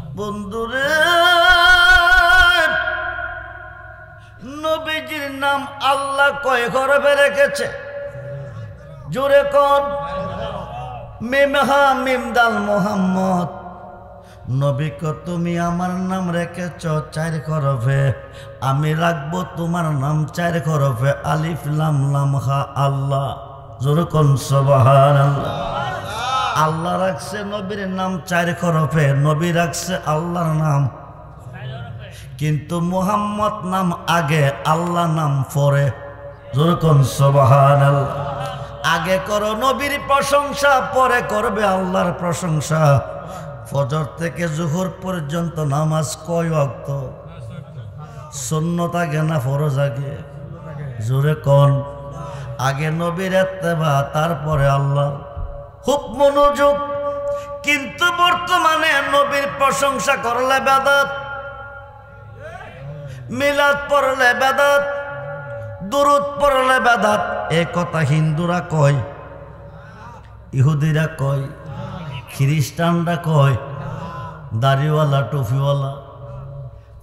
বন্ধুরে, নবীজির নাম আল্লাহ কয় হরফে রেখেছে? জোরে কোন? মিম হা মিম দাল মোহাম্মদ। নবী কো তুমি আমার নাম রেখেছ 4 হরফে, আমি রাখবো তোমার নাম 4 হরফে। আলিফ লাম লাম হা আল্লাহ। জোরে কোন সুবহানাল্লাহ। আল্লাহ রাখছে নবীর নাম 4 হরফে, নবী রাখছে আল্লাহর নাম, কিন্তু মুহাম্মদ নাম আগে, আল্লাহ নাম পরে। জোরে কোন সুবহানাল্লাহ। আগে করো নবীর প্রশংসা, পরে করবে আল্লাহর প্রশংসা। ফজর থেকে জোহর পর্যন্ত নামাজ কয় ওয়াক্ত? সুন্নত আগে না ফরজ আগে? জোরে কোন? আগে নবীর ইত্তেবা, তারপরে আল্লাহ। খুব মনোযোগ। কিন্তু বর্তমানে নবীর প্রশংসা করলে বেদাত, মিলাদ পড়লে বেদাত, দুরূদ পড়লে বেদাত। এ কথা হিন্দুরা কয়, ইহুদিরা কয়, খ্রিস্টানরা কয়, দাড়িওয়ালা, টুপিওয়ালা,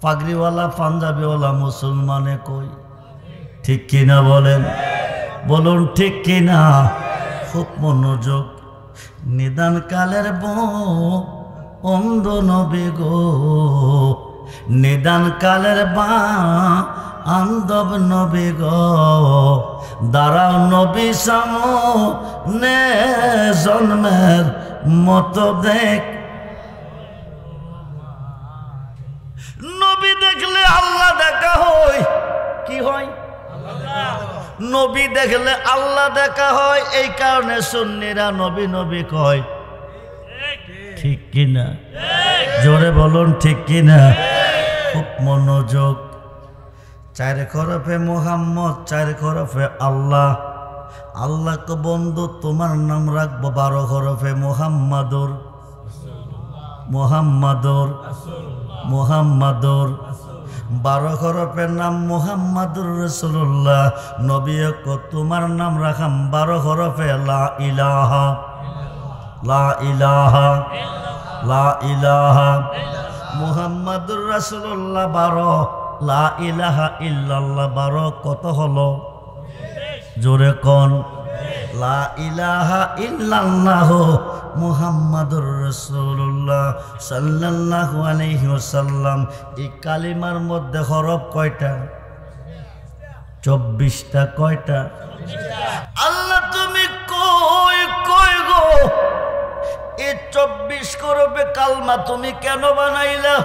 পাগড়িওয়ালা, পাঞ্জাবিওয়ালা মুসলমানে কয়। ঠিক কিনা বলেন? বলুন ঠিক কিনা? খুব মনোযোগ। নিদান কালের অন্ধ নবী গো, নিদান কালের আন্দব নবী গো, দাঁড়াও নবী সামনে জন্মের মতো দেখ। নবী দেখলে আল্লাহ দেখা হয়। কি হয়? নবী দেখলে আল্লাহ দেখা হয়। এই কারণে সুন্নিরা নবী নবী কয়। ঠিক কিনা? জোরে বলুন ঠিক কিনা? খুব মনোযোগ। 4 হরফে মুহাম্মদ, 4 হরফে আল্লাহ। আল্লাহকে বন্ধু তোমার নাম রাখবো 12 হরফে মুহাম্মাদুর, মুহাম্মাদুর, মুহাম্মাদুর। 12 হরফের নাম মুহাম্মাদুর রাসূলুল্লাহ। নবী কো তোমার নাম রাখাম 12 হরফে লা ইলাহা, লা ইলাহা, লা ইলাহা। মুহাম্মাদুর রাসূলুল্লাহ 12, লা ইলাহা ইল্লাল্লাহ 12। কত হলো? জোরে কোন? লা ইলাহা ইল্লাল্লাহ মুহাম্মাদুর রাসূলুল্লাহ সাল্লাল্লাহু আলাইহি ওয়াসাল্লাম। এই কালিমার মধ্যে হরফ কয়টা? 24টা। কয়টা? আল্লাহ তুমি কই কই গো, এই 24 হরফে কালমা তুমি কেন বানাইলা?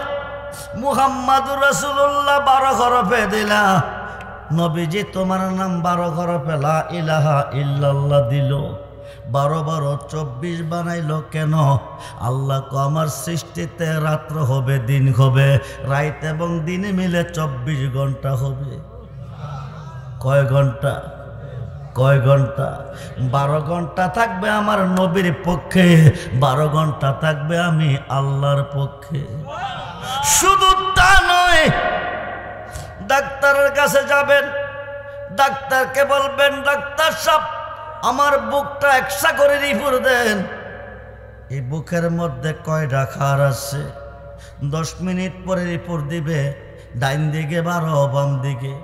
মুহাম্মাদুর রাসূলুল্লাহ 12 হরফে দিলা। নবীজি তোমার নাম 12 হরফে লা ইলাহা ইল্লাল্লাহ দিল। 12 12 24 বানাইলো কেন? আল্লাহ কো আমার সৃষ্টিতে রাত্র হবে, দিন হবে, রাত এবং দিন মিলে 24 ঘন্টা হবে। কয় ঘন্টা? কয় ঘন্টা? 12 ঘন্টা থাকবে আমার নবীর পক্ষে, 12 ঘন্টা থাকবে আমি আল্লাহর পক্ষে। শুধু তা নয়, ডাক্তারের কাছে যাবেন, ডাক্তারকে বলবেন ডাক্তার সাহেব আমার বুকটা এক্সা করে রিপোর্ট দেন। এই বুকের মধ্যে কয়টা খার আছে? 10 মিনিট পরে রিপোর্ট দিবে। ডাইন দিকে 12, বাম দিকে,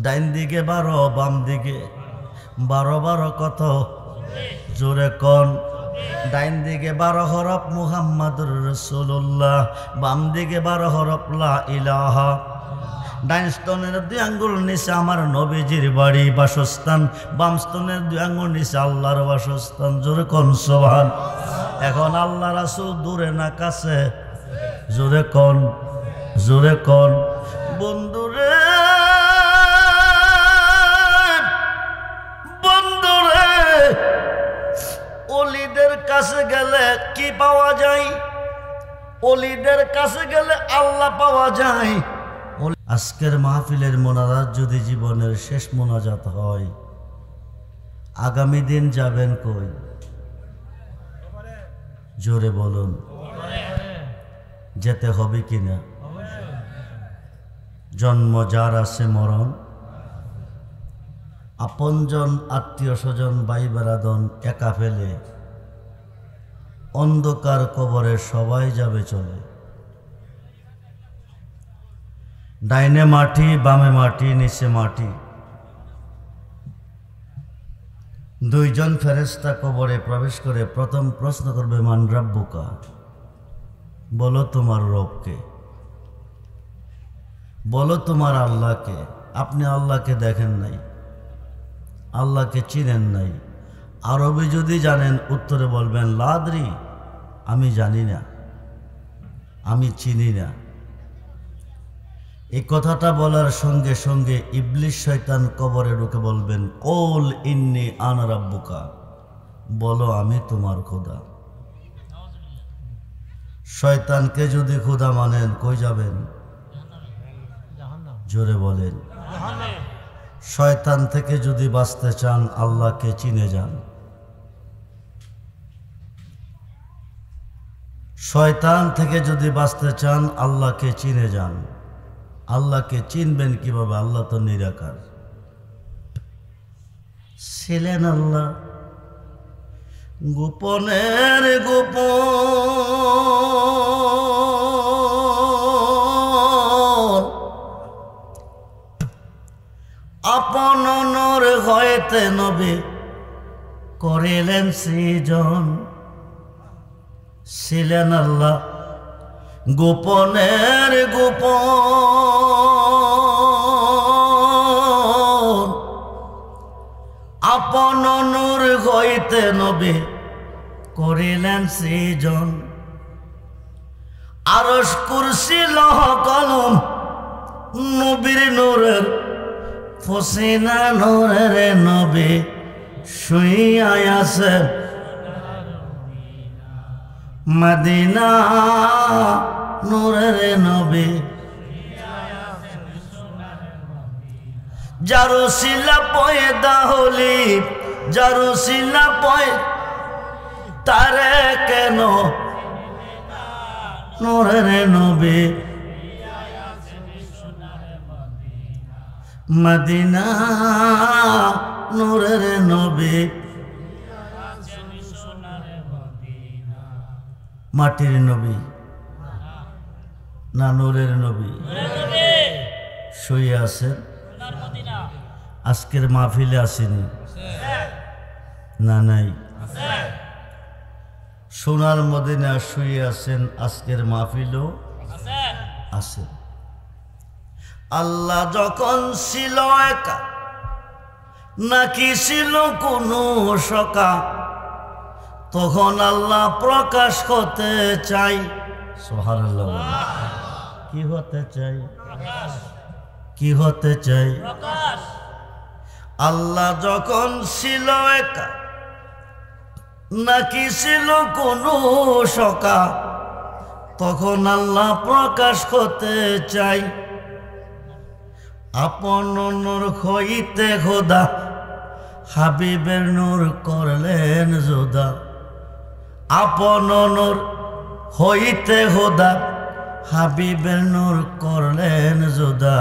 ডাইন দিকে 12, বাম দিকে 12 12 কত? জোরে কোন? ডাইন দিকে 12 হরফ মুহাম্মাদুর রাসূলুল্লাহ, বাম দিকে 12 হরফ লা ইলাহা। ডাইন স্তনের 2 আঙ্গুল নিচে আমার নবীজির বাড়ি বাসস্থান, বাম স্তনের 2 আঙ্গুল নিচে আল্লাহর বাসস্থান। জোরে কোন সুবহান। এখন আল্লাহ রাসূল দূরে না কাছে? জোরে কোন? জোরে কোন? বন্ধুরে, বন্ধুরে, ওলিদের কাছে গেলে কি পাওয়া যায়? ওলিদের কাছে গেলে আল্লাহ পাওয়া যায়। আজকের মাহফিলের মোনাজাত যদি জীবনের শেষ মোনাজাত হয়, আগামী দিন যাবেন কই? জোরে বলুন। যেতে হবে কিনা? জন্ম যার আছে মরণ, আপনজন আত্মীয় স্বজন ভাই বেরাদন একা ফেলে অন্ধকার কবরে সবাই যাবে চলে। ডাইনে মাটি, বামে মাটি, নিচে মাটি। দুইজন ফেরেশতা কবরে প্রবেশ করে প্রথম প্রশ্ন করবে, মান রাব্বুকা, বলো তোমার রবকে, বলো তোমার আল্লাহকে। আপনি আল্লাহকে দেখেন নাই, আল্লাহকে চিনেন নাই। আরবি যদি জানেন উত্তরে বলবেন লাদ্রি, আমি জানি না, আমি চিনি না। এই কথাটা বলার সঙ্গে সঙ্গে ইবলিস শয়তান কবরে ঢুকে বলবেন, কুল ইন্নী আনা রাব্বুকা, বলো আমি তোমার খোদা। শয়তানকে যদি খোদা মানেন কই যাবেন? জোরে বলেন। শয়তান থেকে যদি বাঁচতে চান আল্লাহকে চিনে যান। শয়তান থেকে যদি বাঁচতে চান আল্লাহকে চিনে যান। আল্লাহকে চিনবেন কিভাবে? আল্লাহ তো নিরাকার। ছিলেন আল্লাহ গোপনের গোপন, আপন নূর হইতে নবী করিলেন সৃজন। ছিলেন আল্লাহ গোপনের গোপন, আপন নূর হইতে নবী করিলেন সৃজন। আরশ কুরসি লৌহ কলম নবীর নূরের ফসিনা নূরের নবী শুইয়া আছেন মদিনা নূরের নবী। যারো শিলা পয়দা হলি, যারো শিলা পয় তারে কেন নূরের নবী মদিনা নূরের নবী। মাটির নবী না নূরের নবী শুয়ে আছেন। আজকের মাহফিলে আসেনি না? নাই। সোনার মদিনা শুয়ে আছেন, আজকের মাহফিলও আছেন। আল্লাহ যখন ছিল একা, নাকি ছিল কোনো সকা, তখন আল্লাহ প্রকাশ হতে চাই। সুবহানাল্লাহ। কি হতে চাই? কি হতে চাই? আল্লাহ যখন ছিল একা, নাকি ছিল কোনো সকা, তখন আল্লাহ প্রকাশ হতে চাই। আপন নূর হইতে খোদা হাবিবের নূর করলেন জুদা। আপন নূর হইতে খোদা হাবিবের নূর করলেন জুদা।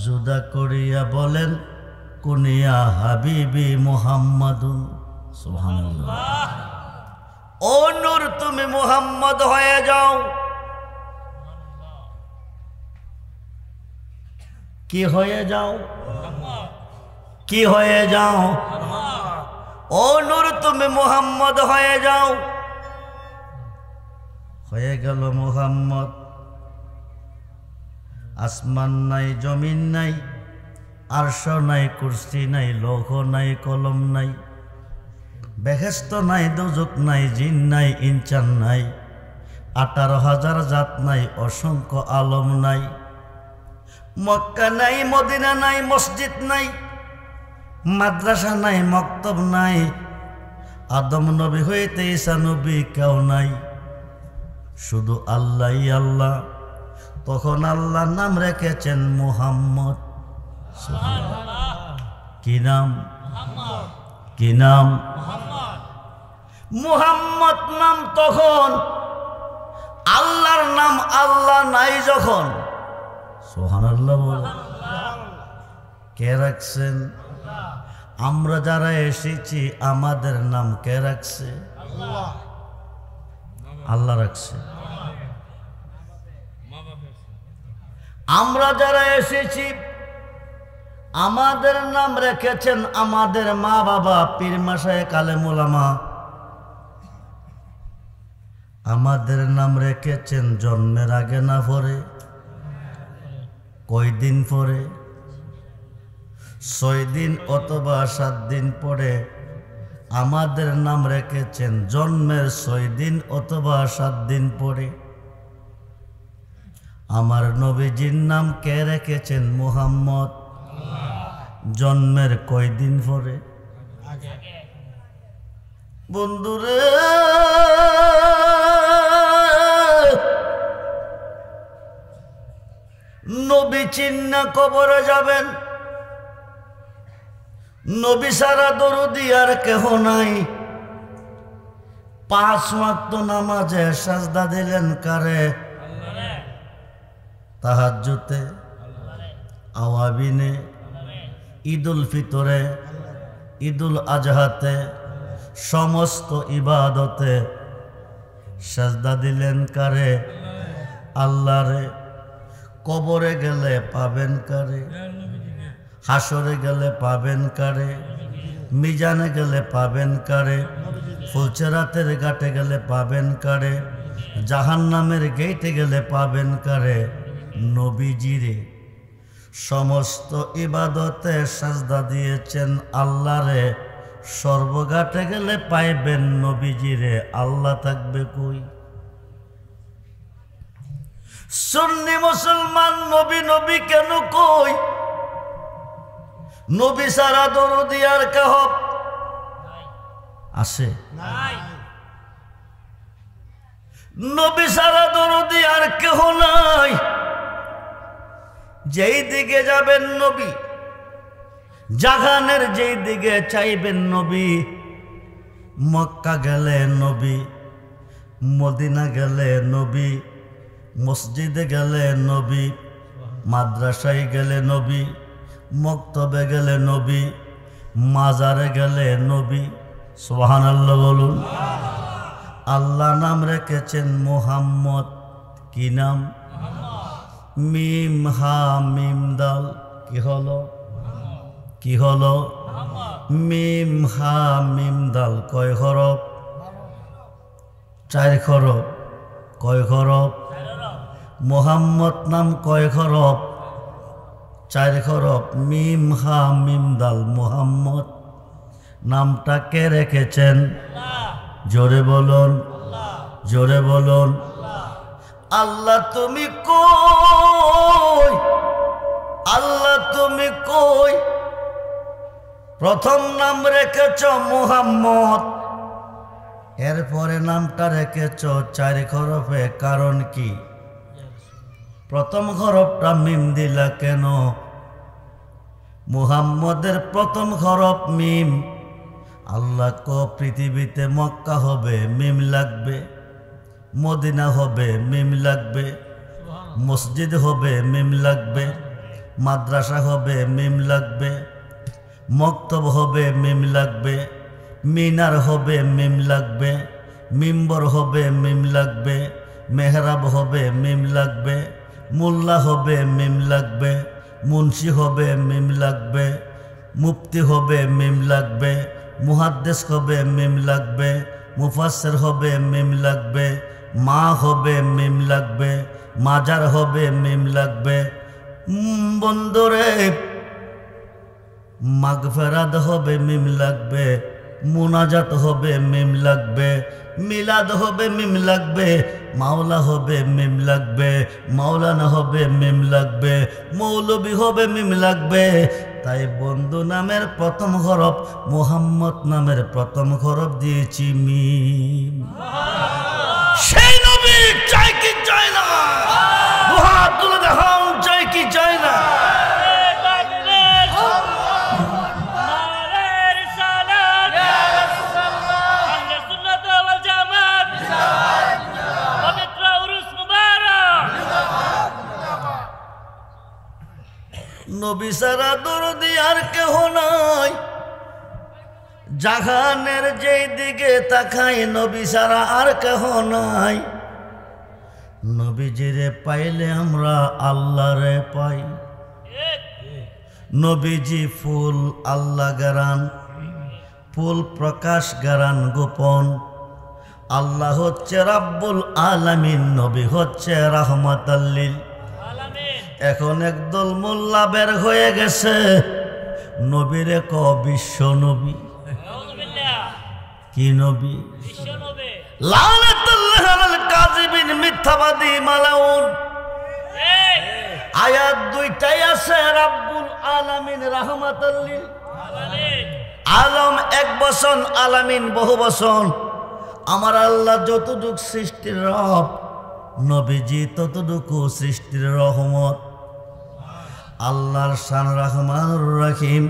জুদা করিয়া বলেন কুনিয়া হাবিবি মুহাম্মাদুন। সুবহানাল্লাহ। ও নূর তুমি মুহাম্মদ হয়ে যাও। কি হয়ে যাও? কি হয়ে যাও? ও নূর তুমি মুহাম্মদ হয়ে যাও। হয়ে গেল মুহাম্মদ। আসমান নাই, জমিন নাই, আরশ নাই, কুরসি নাই, লৌহ নাই, কলম নাই, বেহেশত নাই, দোজখ নাই, জিন নাই, ইনসান নাই, 18,000 জাত নাই, অসংখ্য আলম নাই, মক্কা নাই, মদিনা নাই, মসজিদ নাই, মাদ্রাসা নাই, মক্তব নাই, আদম নবী হইতে ঈসা নবী কেউ নাই, শুধু আল্লাহই আল্লাহ। তখন আল্লাহ নাম রেখেছেন মুহাম্মদ। কি নাম? কি নাম? মুহাম্মদ নাম তখন, আল্লাহর নাম আল্লাহ নাই যখন। সুবহানাল্লাহ বল। কে রাখছেন? আমরা যারা এসেছি আমাদের নাম কে রাখছে? আল্লাহ রাখছে। আমরা যারা এসেছি আমাদের নাম রেখেছেন আমাদের মা বাবা, পীর মাশায়েখ আলেম ওলামা। আমাদের নাম রেখেছেন জন্মের আগে না পরে, কয়দিন পরে? 6 দিন অথবা 7 দিন পরে আমাদের নাম রেখেছেন জন্মের 6 দিন অথবা 7 দিন পরে। আমার নবীজির নাম কে রেখেছেন? মুহাম্মদ। জন্মের কয়দিন পরে? বন্ধুরে নবী চিন্না কবরে যাবেন, নবী সারা দরুদি আর কেহ নাই। 5 ওয়াক্ত নামাজে সাজদা দিলেন কারে? তাহাজ্জুদে, আওয়াবিনে, ঈদুল ফিতরে, ঈদুল আজহাতে, সমস্ত ইবাদতে সাজদা দিলেন কারে? আল্লাহরে। কবরে গেলে পাবেন কারে? হাসরে গেলে পাবেন কারে? মিজানে গেলে পাবেন কারে? ফুলচেরাতের ঘাটে গেলে পাবেন কারে? জাহান্নামের গেটে গেলে পাবেন কারে? নবীজিরে। সমস্ত ইবাদতে সাজদা দিয়েছেন আল্লাহরে, সর্বঘাটে গেলে পাইবেন নবীজিরে। আল্লাহ থাকবে কই? সুন্নি মুসলমান নবী নবী কেন কই? নবী সারা দরদি আর কেহ আছে? নবী সারা দরদি আর কেহ নাই। যেই দিকে যাবেন নবী, জাহানের যেই দিকে চাইবেন নবী। মক্কা গেলে নবী, মদিনা গেলে নবী, মসজিদে গেলে নবী, মাদ্রাসায় গেলে নবী, মক্তবে গেলে নবী, মাজারে গেলে নবী। সুবহানাল্লাহ বলুন। আল্লাহ নাম রেখেছেন মুহাম্মদ। কি নাম? মিম হা মিম দাল। কি হলো? কি হলো? মিম হা মিম দাল। কয় হরফ? 4 হরফ। কয় হরফ? মুহাম্মদ নাম কয় হরফ? 4 হরফ। মিম হা মিম দাল মুহাম্মদ। নামটা কে রেখেছেন? জোরে বলুন, জোরে বলুন। আল্লাহ তুমি কই? আল্লাহ তুমি কই? প্রথম নাম রেখেছ মুহাম্মদ, এরপরে নামটা রেখেছ 4 হরফে। কারণ কি? প্রথম হরফটা মিম দিলা কেন? মুহাম্মদের প্রথম হরফ মিম। আল্লাহ কো পৃথিবীতে মক্কা হবে মিম লাগবে, মদিনা হবে মিম লাগবে, মসজিদ হবে মিম লাগবে, মাদ্রাসা হবে মিম লাগবে, মক্তব হবে মিম লাগবে, মিনার হবে মিম লাগবে, মিম্বর হবে মিম লাগবে, মেহরাব হবে মিম লাগবে, মোল্লা হবে মিম লাগবে, মুন্সি হবে মিম লাগবে, মুফতি হবে মিম লাগবে, মুহাদ্দিস হবে মিম লাগবে, মুফাসসির হবে মিম লাগবে, মা হবে মিম লাগবে, মাজার হবে মিম লাগবে। বন্ধুরে মাগফিরাত হবে মিম লাগবে, মুনাজাত হবে মিম লাগবে, মিলাদ হবে মিম লাগবে, মাওলা হবে মিম লাগবে, মাওলানা হবে মিম লাগবে, মৌলবী হবে মিম লাগবে। তাই বন্ধু নামের প্রথম হরফ, মুহাম্মদ নামের প্রথম হরফ দিয়েছি মিম। সেই নবী চাই কি চাই না? হাত তুলে দেখান, চাই কি চাই না? নবী সারা দরদি আর কেহ নাই। জাহানের যেই দিকে তাকাই নবী ছাড়া আর কেহ নাই। নবীজিরে পাইলে আমরা আল্লাহরে পাই। নবীজি ফুল আল্লাহ গারান, ফুল প্রকাশ গারান গোপন। আল্লাহ হচ্ছে রাব্বুল আলামিন, নবী হচ্ছে রাহমাতাল লিল আলামিন। এখন একদল মোল্লা বের হয়ে গেছে, নবীরে ক বিশ্ব নবী। কি নবী? বিশ্ব নবী। লানাতুল্লাহ আলাল কাযিবিন, মিথ্যাবাদী মালাউন। আয়াত দুইটাই আছে, রাব্বুল আলামিন রাহমাতাল লিল আলামিন। আলম এক বচন, আলামিন বহু বচন। আমার আল্লাহ যতটুক সৃষ্টির রব, নবীজি ততটুকু সৃষ্টির রহমত। আল্লাহর শান রহমানুর রহিম,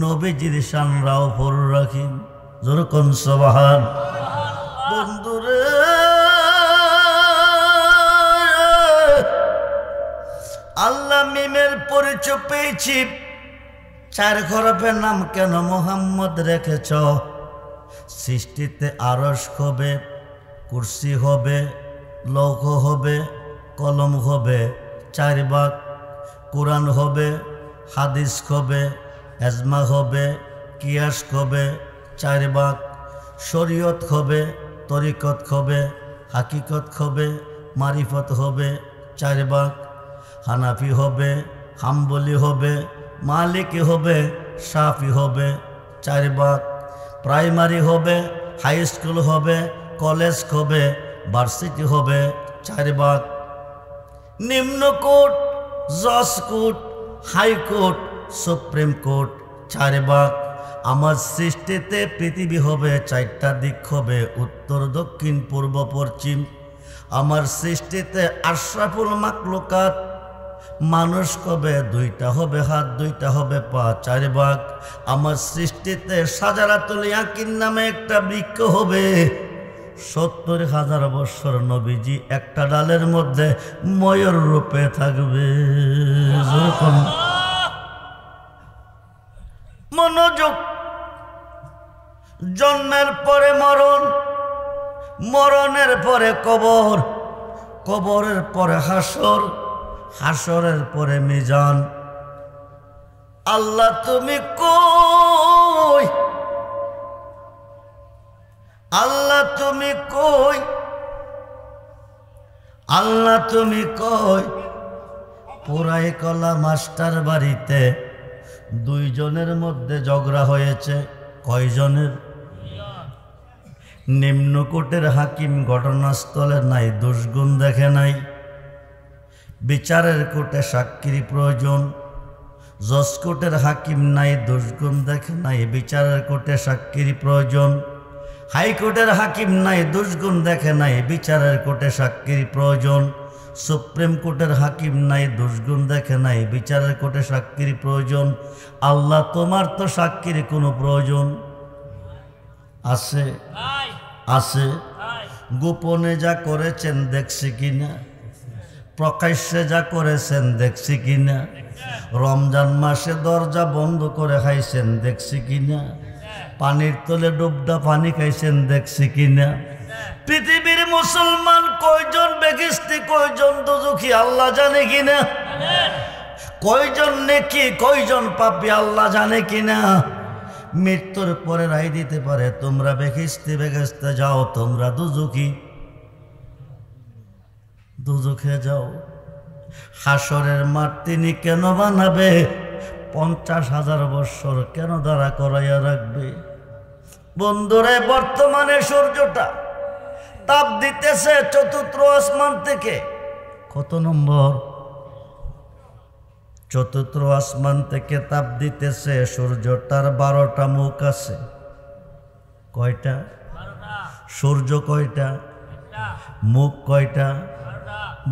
নবীজির শান রাউফুর রহিম। যেরকম সুবহান। বন্ধুরে আল্লাহ মিমের পরিচয় পেয়েছি। 4 হরফের নাম কেন মোহাম্মদ রেখেছ? সৃষ্টিতে আরশ হবে, কুরসি হবে, লৌহ হবে, কলম হবে, 4 ভাগ। কোরআন হবে, হাদিস হবে, এজমা হবে, কিয়াস হবে, 4 ভাগ। শরীয়ত হবে, তরিকত হবে, হাকিকত হবে, মারিফত হবে, 4 ভাগ। হানাফি হবে, হাম্বলি হবে, মালিকি হবে, শাফি হবে, 4 ভাগ। প্রাইমারি হবে, হাই স্কুল হবে, কলেজ হবে, ভার্সিটি হবে, 4 ভাগ। নিম্ন কোর্ট, জজ কোর্ট, হাইকোর্ট, সুপ্রিম কোর্ট, 4 ভাগ। আমার সৃষ্টিতে পৃথিবী হবে 4টা দিক হবে, উত্তর দক্ষিণ পূর্ব পশ্চিম। আমার সৃষ্টিতে আশরাফুল মাখলুকাত মানুষ কবে 2টা হবে হাত, 2টা হবে পা, 4 ভাগ। আমার সৃষ্টিতে সাজারাতুল ইয়াকিন নামে একটা বৃক্ষ হবে, 70,000 বছর নবীজি একটা ডালের মধ্যে ময়ূর রূপে থাকবে। মনোযোগ। জন্মের পরে মরণ, মরণের পরে কবর, কবরের পরে হাসর, হাসরের পরে মিজান। আল্লাহ তুমি কই? আল্লাহ তুমি কই? আল্লাহ তুমি কই? পুরাই কলা মাস্টার বাড়িতে 2 জনের মধ্যে ঝগড়া হয়েছে। কয়জনের? নিম্নকোটের হাকিম ঘটনাস্থলে নাই, দোষগুণ দেখে নাই। বিচারের কোর্টে সাক্ষীর প্রয়োজন। জজ কোর্টের হাকিম নাই, দোষগুণ দেখে নাই, বিচারের কোর্টে সাক্ষীর প্রয়োজন। হাইকোর্টের হাকিম নাই, দোষগুণ দেখে নাই, বিচারের কোর্টে সাক্ষীর প্রয়োজন। সুপ্রিম কোর্টের হাকিম নাই, দোষগুণ দেখে নাই, বিচারের কোর্টে সাক্ষীর প্রয়োজন। আল্লাহ তোমার তো সাক্ষীর কোনো প্রয়োজন আছে? আছে। গোপনে যা করেছেন দেখছি কিনা? প্রকাশ্যে যা করেছেন দেখছি কিনা? রমজান মাসে দরজা বন্ধ করে খাইছেন দেখছি কিনা? পানির তলে ডুবডা পানি খাইছেন দেখছি কিনা? পৃথিবীর মুসলমান কয়জন বেকিস্তি, কয়জন দুজখী আল্লাহ জানে কিনা? কয়জন নেকি, কয়জন পাপী আল্লাহ জানে কিনা? মৃত্যুর পরে রায় দিতে পারে তোমরা বেকিস্তি বেকিস্তে যাও, তোমরা দুজখী, দুজখে যাও। হাসরের মাঠ তিনি কেন বানাবে? 50,000 বছর কেন দাঁড়া করাইয়া রাখবে? বন্ধুরে, বর্তমানে সূর্যটা তাপ দিতেছে 4র্থ আসমান থেকে। কত নম্বর? 4র্থ আসমান থেকে তাপ দিতেছে। সূর্যটার 12টা মুখ আছে। কয়টা? সূর্য কয়টা? মুখ কয়টা?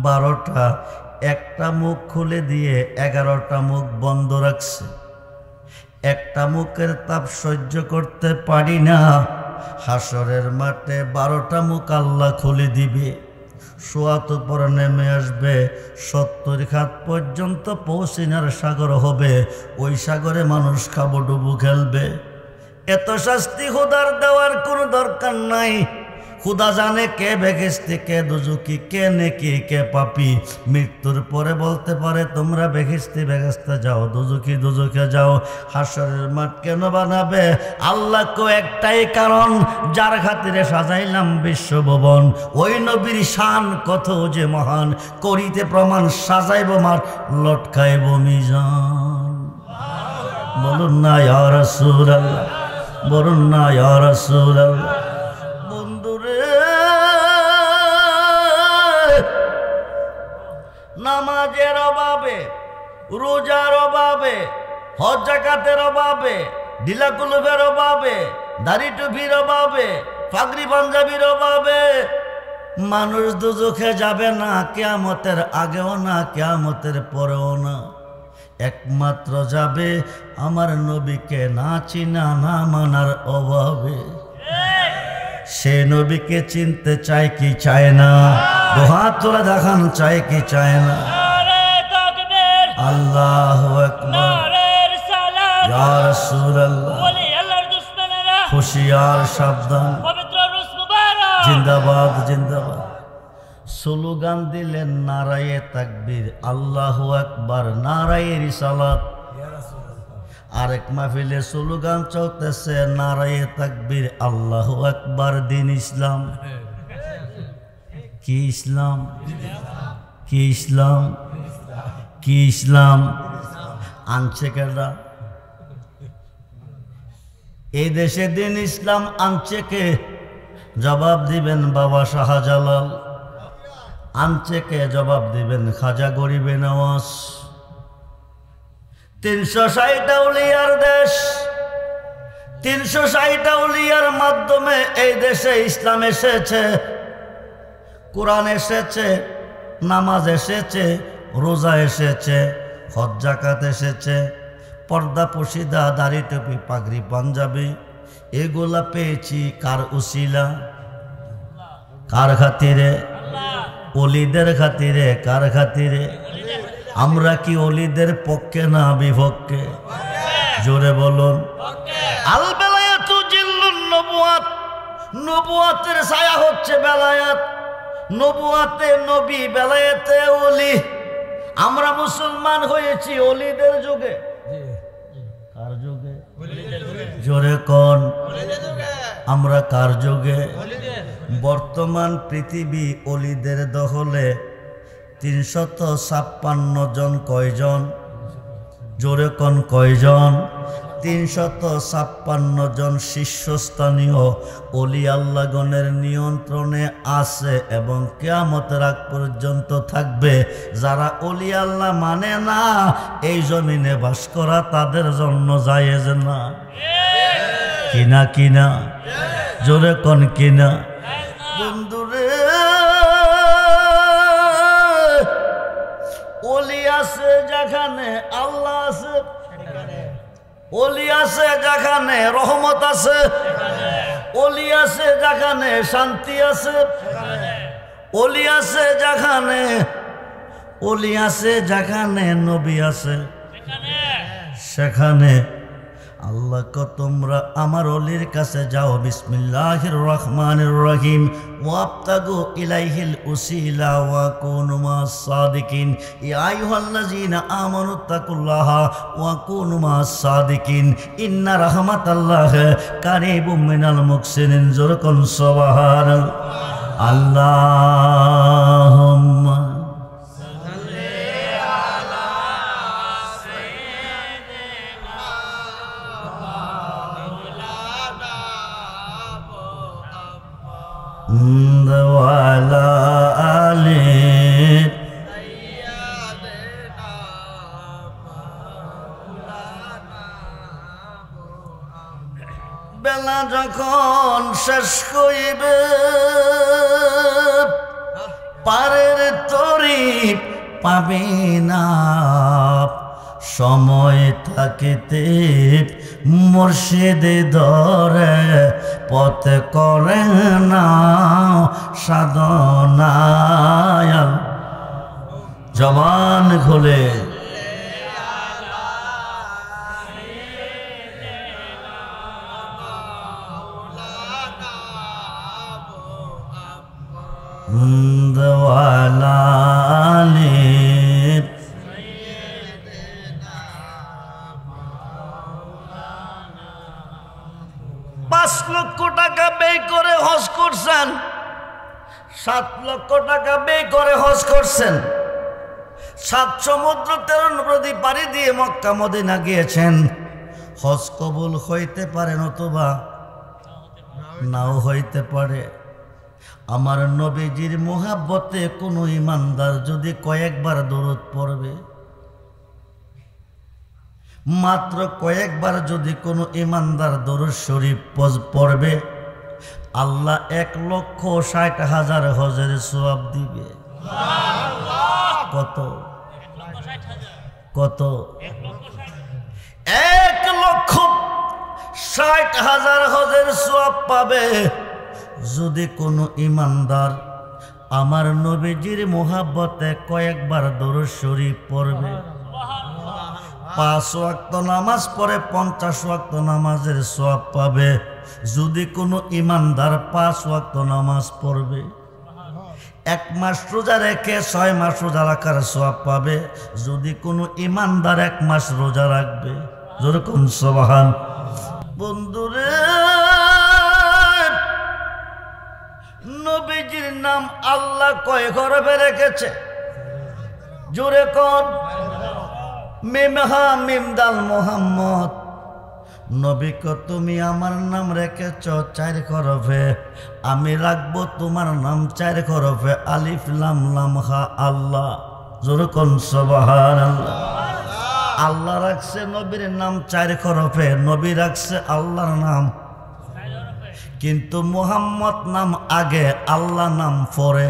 12টা। একটা মুখ খুলে দিয়ে 11টা মুখ বন্ধ রাখছে। একটা মুখের তাপ সহ্য করতে পারি না। হাসরের মাঠে 12টা মুখ আল্লাহ খুলে দিবে। সোয়াত উপর নেমে আসবে, 70 হাত পর্যন্ত পৌঁছিনার সাগর হবে। ওই সাগরে মানুষ খাবডুবু খেলবে। এত শাস্তি খোদার দেওয়ার কোনো দরকার নাই। খুদা জানে কে বেহেশতি কে দুজকি, কে নেকি কে পাপী। মৃত্যুর পরে বলতে পারে তোমরা বেহেশতি বেহেশতে যাও, দুজকি দুজকে যাও। হাসরের মাঠ কেন বানাবে? আল্লাহকে একটাই কারণ, যার খাতিরে সাজাইলাম বিশ্বভবন। ওই নবীর শান কত যে মহান, করিতে প্রমাণ সাজাইব মাঠ, লটকাইব মিজান। বলুন না ইয়া রাসূলুল্লাহ, বলুন না ইয়া রাসূলুল্লাহ। নামাজের অভাবে, রোজার অভাবে, হজ যাকাতের অভাবে, ঢিলাকুলুফের অভাবে, দাড়ি টুপির অভাবে, পাগড়ি পাঞ্জাবির অভাবে মানুষ দুজখে যাবে না, কিয়ামতের আগেও না, কিয়ামতের পরেও না। একমাত্র যাবে আমার নবীকে না চিনা না মানার অভাবে। সে নবীকে চিনতে চায় কি চায় না? দুহাত তুলে দেখান, চায় কি চায় না? আল্লাহু আকবার, ইয়া রাসূলুল্লাহ। হুশিয়ার সাবধান, জিন্দাবাদ জিন্দাবাদ। স্লোগান দিলেন নারায়ে তাকবীর, আল্লাহু আকবার, নারায়ে রিসালাত। আরেক মাহফিলে স্লোগান চলতেছে নারায়ে তাকবীর, আল্লাহু আকবার, দিন ইসলাম। কি ইসলাম? কি ইসলাম? কি ইসলাম? আনছে কেডা? এই দেশে দিন ইসলাম আনছে কে? জবাব দিবেন বাবা শাহজালাল। আনছে কে? জবাব দিবেন খাজা গরিবে নওয়াজ। 360 আউলিয়ার দেশ, 360 আউলিয়ার মাধ্যমে এই দেশে ইসলাম এসেছে, কোরআন এসেছে, নামাজ এসেছে, রোজা এসেছে, হজ যাকাত এসেছে, পর্দা পশিদা, দাড়ি টুপি, পাগড়ি পাঞ্জাবি, এগুলা পেয়েছি কার উসিলা? কার খাতিরে? ওলিদের খাতিরে। কার খাতিরে? আমরা কি ওলিদের পক্ষে না বিপক্ষে? জোরে বলুন। আল বেলায়াতু জিল্লুন নবুয়াত, নবুয়াতের ছায়া হচ্ছে বেলায়াত। নবুয়াতে নবী, বেলায়েতে ওলি। আমরা মুসলমান হয়েছি ওলিদের যুগে। কার যুগে? জোরে কোন? আমরা কার যুগে? বর্তমান পৃথিবী ওলিদের দখলে। 356 জন। কয়জন? জোরে কোন কয়জন? 356 জন শীর্ষস্থানীয় ওলি আল্লাহগণের নিয়ন্ত্রণে আছে এবং কিয়ামতের আগ পর্যন্ত থাকবে। যারা ওলি আল্লাহ মানে না, এই জমিনে বাস করা তাদের জন্য জায়েজ না। কিনা কিনা? জোরে কোন কিনা? বন্ধুরে, ওলি আছে যেখানে আল্লাহ আছে, ওলি আছে যেখানে রহমত আছে, ওলি আছে যেখানে শান্তি আছে, ওলি আছে যেখানে, ওলি আছে যেখানে নবী আছে, সেখানে আল্লাহ কো তোমরা আমার ওলির কাছে যাও। বিসমিল্লাহির রহমানির রহিম। ওয়াবতাগু ইলাইহিল উসিলা ওয়া কুনু মাস সাদিকিন। ইয়া আইয়ুহাল্লাযীনা আমানু তাকুল্লাহা ওয়া কুনু মাস সাদিকিন। ইন্না রাহমাতাল্লাহি কারীবুম মিনাল মুহসিনিন। যুরকুন সুবহানাল্লাহ। আল্লাহুম্মা ওয়ালা আলি বেলা যখন শেষ হইবে, পারের তরি পাবে না, সময় থাকিতে মুর্শিদে ধরে পথ করে না সাধনায়। জবান খুলে হজ করছেন, 7 সমুদ্র 13 নদী পাড়ি দিয়ে মক্কা মদিনা গিয়েছেন, হজ কবুল হইতে পারে নতুবা নাও হইতে পারে। আমার নবীজির মোহাব্বতে কোনো ইমানদার যদি কয়েকবার দরুদ পড়বে, মাত্র কয়েকবার যদি কোনো ইমানদার দরুদ শরীফ পড়বে, আল্লাহ 1,60,000 হজের সওয়াব দিবে। কত কত? 1,60,000 হজের সওয়াব পাবে যদি কোনো ইমানদার আমার নবীজির মোহাব্বতে কয়েকবার দরুদ শরীফ পড়বে। 5 ওয়াক্ত নামাজ পড়ে 50 ওয়াক্ত নামাজের সওয়াব পাবে যদি কোনো ইমানদার 5 ওয়াক্ত নামাজ পড়বে। 1 মাস রোজা রেখে 6 মাস রোজা রাখার সওয়াব পাবে যদি কোনো ইমানদার 1 মাস রোজা রাখবে। যেরকম সুবহান। বন্ধুরে, নবীজির নাম আল্লাহ কয় হরফে রেখেছে? জোরে কোন? মিম হা মিম দাল মোহাম্মদ। নবী কো তুমি আমার নাম রেখেছ 4 হরফে, আমি রাখবো তোমার নাম 4 হরফে, আলিফ লাম লাম হা আল্লাহ। জোরে কোন সুবহানাল্লাহ। আল্লাহ রাখছে নবীর নাম 4 হরফে, নবী রাখছে আল্লাহর নাম, কিন্তু মুহাম্মদ নাম আগে, আল্লাহ নাম পরে।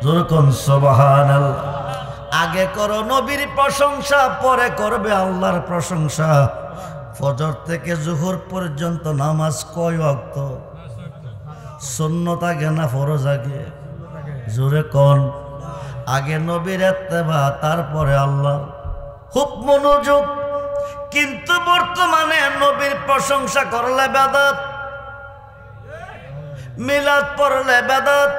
জোরে কোন সুবহানাল্লাহ। আগে করো নবীর প্রশংসা, পরে করবে আল্লাহর প্রশংসা। ফজর থেকে জোহর পর্যন্ত নামাজ কয় ওয়াক্ত? সুন্নত আগে না ফরজ আগে? জোরে কোন? আগে নবীর ইত্তেবা, তারপরে আল্লাহ। খুব মনোযোগ। কিন্তু বর্তমানে নবীর প্রশংসা করলে বেদাত, মিলাদ পড়লে বেদাত,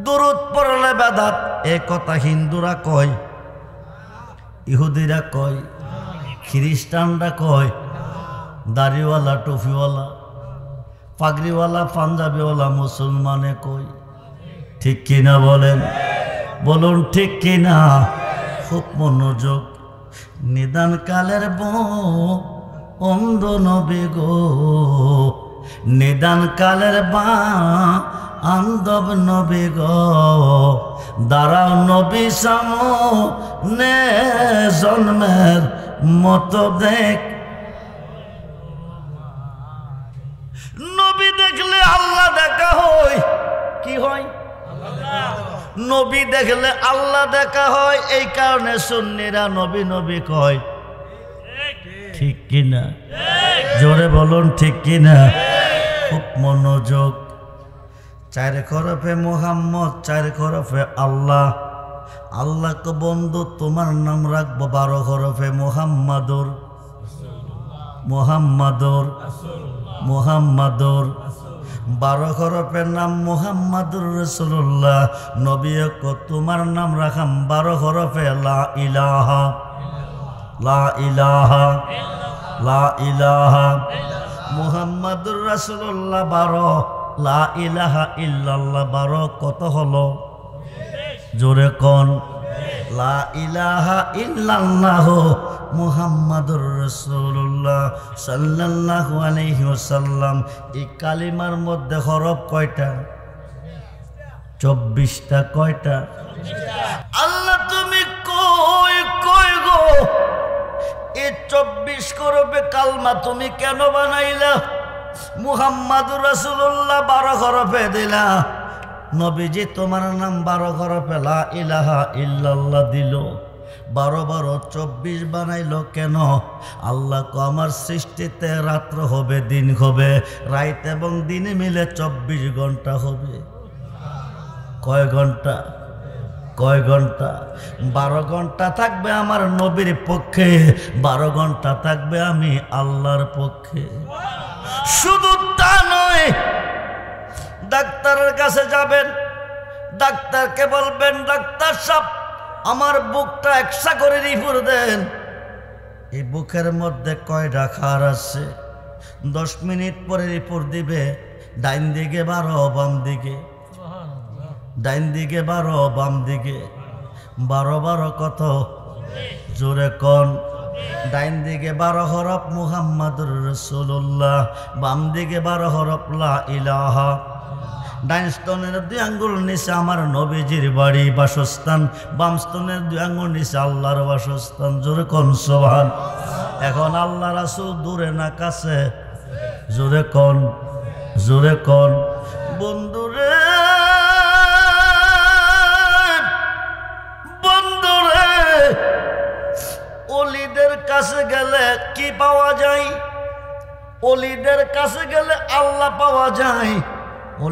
দুরুদ পড়লে বেদাত। এ কথা হিন্দুরা কয়, ইহুদিরা কয়, খ্রিস্টানরা কয়, দাড়িওয়ালা টুপিওয়ালা পাগড়িওয়ালা পাঞ্জাবিওয়ালা মুসলমানে কয়। ঠিক কিনা বলেন? বলুন ঠিক কিনা? খুব মনোযোগ। নিদান কালের অন্ধ নবী গো, নিদান কালের আন্দব নবী গো, দাঁড়াও নবী সামনে জন্মের মতো দেখ। নবী দেখলে আল্লাহ দেখা হয়। কি হয়? নবী দেখলে আল্লাহ দেখা হয়। এই কারণে সুন্নিরা নবী নবী কয়। ঠিক কিনা? জোরে বলুন ঠিক কিনা? খুব মনোযোগ। 4 হরফে মুহাম্মদ, 4 হরফে আল্লাহ। আল্লাহকে বন্ধু তোমার নাম রাখবো 12 হরফে মুহাম্মাদুর, মুহাম্মাদুর, মুহাম্মাদুর। 12 হরফের নাম মুহাম্মাদুর রাসূলুল্লাহ। নবীকে তোমার নাম রাখাম 12 হরফে লা ইলাহা, লা ইলাহা, লা ইলাহা। মুহাম্মাদুর রাসূলুল্লাহ 12, লা ইলাহা ইল্লাল্লাহ 12। কত হলো? জোরে কোন? লা ইলাহা ইল্লাল্লাহ মুহাম্মাদুর রাসূলুল্লাহ সাল্লাল্লাহু আলাইহি ওয়াসাল্লাম। এই কালিমার মধ্যে হরফ কয়টা? 24টা। কয়টা? আল্লাহ তুমি কই কই গো, এই 24 হরফে কালমা তুমি কেন বানাইলা? মুহাম্মাদুর রাসূলুল্লাহ 12 হরফে দিলা। নবীজি তোমার নাম 12 হরফে লা ইলাহা ইল্লাল্লাহ দিল। 12 24 বানাইলো কেন? আল্লাহ কো আমার সৃষ্টিতে রাত্র হবে দিন হবে, রাত এবং দিন মিলে 24 ঘন্টা হবে। কয় ঘন্টা? কয় ঘন্টা? 12 ঘন্টা থাকবে আমার নবীর পক্ষে, 12 ঘন্টা থাকবে আমি আল্লাহর পক্ষে। শুধু তা নয়, ডাক্তারের কাছে যাবেন, ডাক্তারকে বলবেন ডাক্তার সাহেব আমার বুকটা একসা করে রিপোর্ট দেন। এই বুকের মধ্যে কয়টা খার আছে? 10 মিনিট পরে রিপোর্ট দিবে। ডাইন দিকে 12, বাম দিকে ডাইন দিকে 12, বাম দিকে 12 12 কত? জোরে কোন। ডাইন দিকে 12 হরফ মুহাম্মাদুর রাসূলুল্লাহ, বাম দিকে 12 হরফ লা ইলাহা। ডাইন স্তনের 2 আঙ্গুল নিচে আমার নবীজির বাড়ি বাসস্থান, বাম স্তনের 2 আঙ্গুল নিচে আল্লাহর বাসস্থান। জোরে কোন সুবহান। এখন আল্লাহ রাসূল দূরে না কাছে? জোরে কোন, জোরে কোন। বন্ধুরে বন্ধুরে, ওলিদের কাছে গেলে কি পাওয়া যায়? ওলিদের কাছে গেলে আল্লাহ পাওয়া যায়।